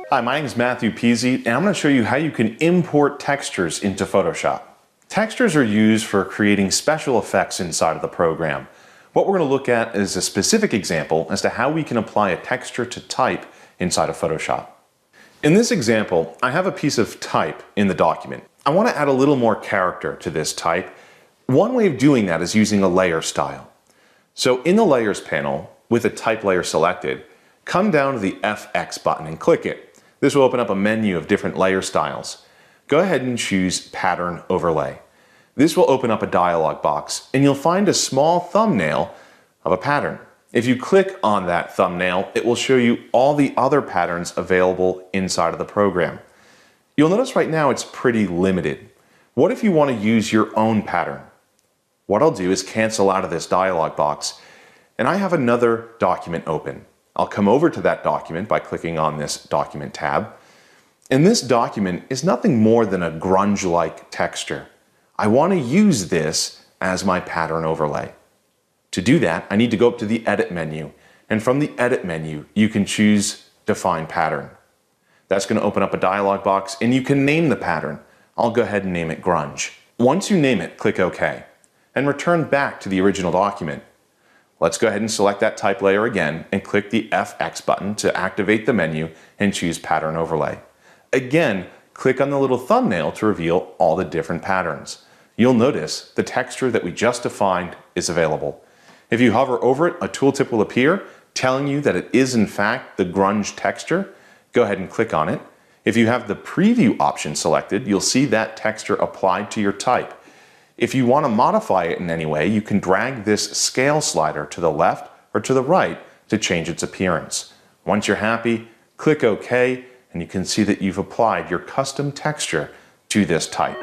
Hi, my name is Matthew Peasy, and I'm going to show you how you can import textures into Photoshop. Textures are used for creating special effects inside of the program. What we're going to look at is a specific example as to how we can apply a texture to type inside of Photoshop. In this example, I have a piece of type in the document. I want to add a little more character to this type. One way of doing that is using a layer style. So in the Layers panel, with the type layer selected, come down to the FX button and click it. This will open up a menu of different layer styles. Go ahead and choose Pattern Overlay. This will open up a dialog box and you'll find a small thumbnail of a pattern. If you click on that thumbnail, it will show you all the other patterns available inside of the program. You'll notice right now it's pretty limited. What if you want to use your own pattern? What I'll do is cancel out of this dialog box, and I have another document open. I'll come over to that document by clicking on this document tab. And this document is nothing more than a grunge-like texture. I want to use this as my pattern overlay. To do that, I need to go up to the Edit menu. And from the Edit menu, you can choose Define Pattern. That's going to open up a dialog box, and you can name the pattern. I'll go ahead and name it Grunge. Once you name it, click OK, and return back to the original document. Let's go ahead and select that type layer again and click the FX button to activate the menu and choose Pattern Overlay. Again, click on the little thumbnail to reveal all the different patterns. You'll notice the texture that we just defined is available. If you hover over it, a tooltip will appear telling you that it is in fact the grunge texture. Go ahead and click on it. If you have the preview option selected, you'll see that texture applied to your type. If you want to modify it in any way, you can drag this scale slider to the left or to the right to change its appearance. Once you're happy, click OK, and you can see that you've applied your custom texture to this type.